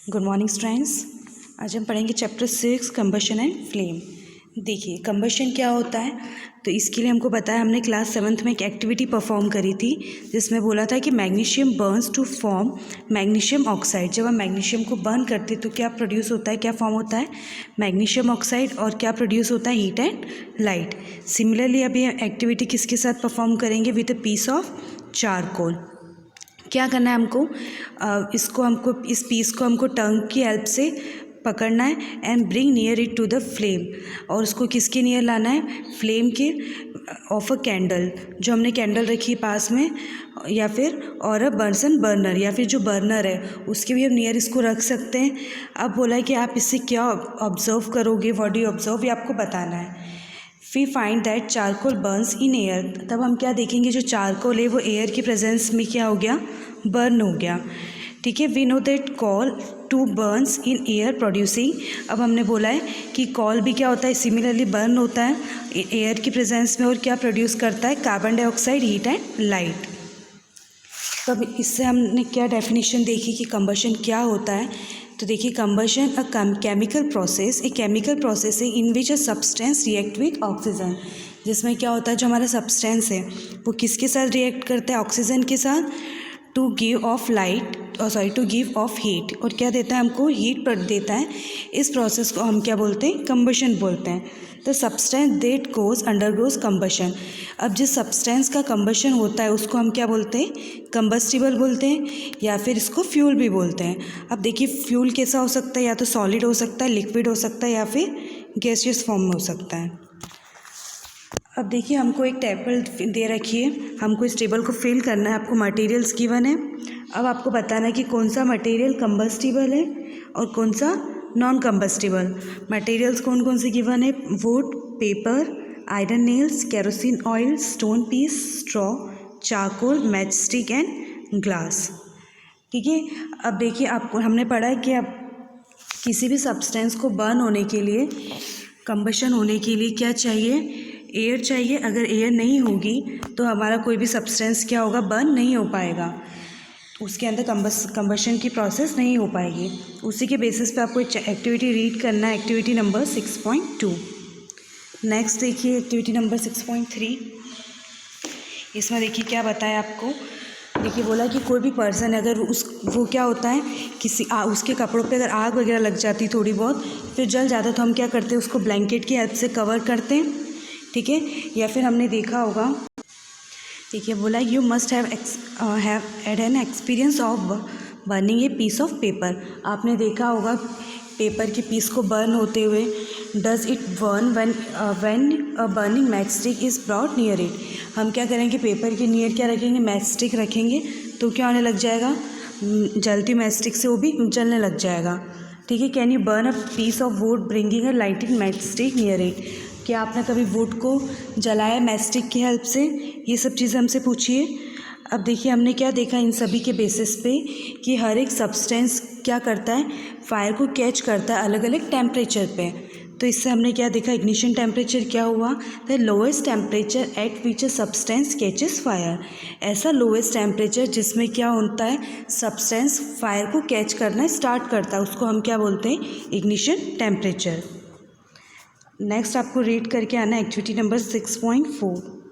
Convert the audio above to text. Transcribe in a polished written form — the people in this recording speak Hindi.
Good morning students. आज हम पढ़ेंगे चैप्टर 6 कंबशन एंड फ्लेम। देखिए कंबशन क्या होता है, तो इसके लिए हमको बताया, हमने क्लास 7th में एक एक्टिविटी परफॉर्म करी थी जिसमें बोला था कि magnesium burns to form magnesium oxide. जब हम मैग्नीशियम को बर्न करते तो क्या प्रोड्यूस होता है, क्या फॉर्म होता है, मैग्नीशियम ऑक्साइड, और क्या प्रोड्यूस होता है, हीट एंड लाइट। सिमिलरली अभी एक्टिविटी किसके साथ परफॉर्म करेंगे, with a piece of charcoal. क्या करना है हमको, इस पीस को हमको टंग की हेल्प से पकड़ना है and bring near it to the flame, और उसको किसके नियर लाना है, फ्लेम के ऑफ अ कैंडल, जो हमने कैंडल रखी पास में, या फिर और अ बर्सन बर्नर, या फिर जो बर्नर है उसके भी हम नियर इसको रख सकते हैं। अब बोला है कि आप इससे क्या ऑब्जर्व करोगे, व्हाट डू यू ऑब्जर्व, ये आपको बताना है। We find that charcoal burns in air. तब हम क्या देखेंगे, जो चारकोल है वो एयर की प्रेजेंस में क्या हो गया, बर्न हो गया। ठीक है, we know that coal to burns in air producing. अब हमने बोला है कि कॉल भी क्या होता है, सिमिलरली बर्न होता है एयर की प्रेजेंस में, और क्या प्रोड्यूस करता है, carbon dioxide, heat and light. तब इससे हमने क्या डेफिनेशन देखी कि कंबशन क्या होता है। तो देखिए कंबशन अ केमिकल प्रोसेस, एक केमिकल प्रोसेस है in which a substance react with oxygen, जिसमें क्या होता है, जो हमारा सब्सटेंस है वो किसके साथ रिएक्ट करता है, ऑक्सीजन के साथ, to give off light, to give off heat, और क्या देता है हमको, हीट पर देता है। इस प्रोसेस को हम क्या बोलते हैं, कंबशन बोलते हैं। The substance that goes undergoes combustion. अब जिस सब्सटेंस का कंबशन होता है उसको हम क्या बोलते हैं, कंबस्टिबल बोलते हैं, या फिर इसको फ्यूल भी बोलते हैं। अब देखिए फ्यूल कैसा हो सकता है, या तो सॉलिड हो सकता है, लिक्विड हो सकता है, या फिर गैसियस फॉर्म में हो सकता है। अब देखिए हमको एक टेबल दे रखी है, हमको इस टेबल को फिल करना है, आपको मटेरियल्स गिवन है। अब आपको बताना है कि कौन सा मटेरियल कंबस्टिबल है और कौन सा नॉन कंबस्टिबल। मटेरियल्स कौन कौन से गिवन है, wood, paper, iron nails, kerosene oil, stone piece, straw, charcoal, match stick and glass. ठीक है, अब देखिए आपको हमने पढ़ा है कि अब किसी भी सब्सटेंस को बर्न होने के लिए, कंबशन होने के लिए क्या चाहिए, एयर चाहिए। अगर एयर नहीं होगी तो हमारा कोई भी सब्सटेंस क्या होगा, बर्न नहीं हो पाएगा, उसके अंदर कंबशन की प्रोसेस नहीं हो पाएगी। उसी के बेसिस पे आपको एक्टिविटी रीड करना है, एक्टिविटी नंबर 6.2। नेक्स्ट देखिए एक्टिविटी नंबर 6.3। इसमें देखिए क्या बताया आपको, देखिए बोला कि कोई भी पर्सन अगर वो क्या होता है, उसके कपड़ों पे अगर आग वगैरह लग जाती थोड़ी बहुत, फिर जल जाता, तो हम क्या करते हैं, उसको ब्लैंकेट की हेल्प से कवर करते हैं। ठीक है, या फिर हमने देखा होगा, देखिए बोला you must have had an experience of burning a piece of paper. आपने देखा होगा पेपर के पीस को बर्न होते हुए। Does it burn when a burning match stick is brought near it. हम क्या करेंगे, पेपर के नियर क्या रखेंगे, मैच स्टिक रखेंगे, तो क्या होने लग जाएगा, जलती मैच स्टिक से वो भी जलने लग जाएगा। ठीक है, can you burn a piece of wood bringing a lighting match stick near it. क्या आपने कभी वुड को जलाया मैच स्टिक की हेल्प से, ये सब चीज़ें हमसे पूछिए। अब देखिए हमने क्या देखा इन सभी के बेसिस पे कि हर एक सब्सटेंस क्या करता है, फायर को कैच करता है अलग अलग टेम्परेचर पे। तो इससे हमने क्या देखा, इग्निशन टेम्परेचर क्या हुआ, the lowest temperature at which a substance catches fire. ऐसा लोएस्ट टेम्परेचर जिसमें क्या होता है, सब्सटेंस फायर को कैच करना स्टार्ट करता है, उसको हम क्या बोलते हैं, इग्निशन टेम्परेचर। नेक्स्ट आपको रीड करके आना एक्टिविटी नंबर 6.4।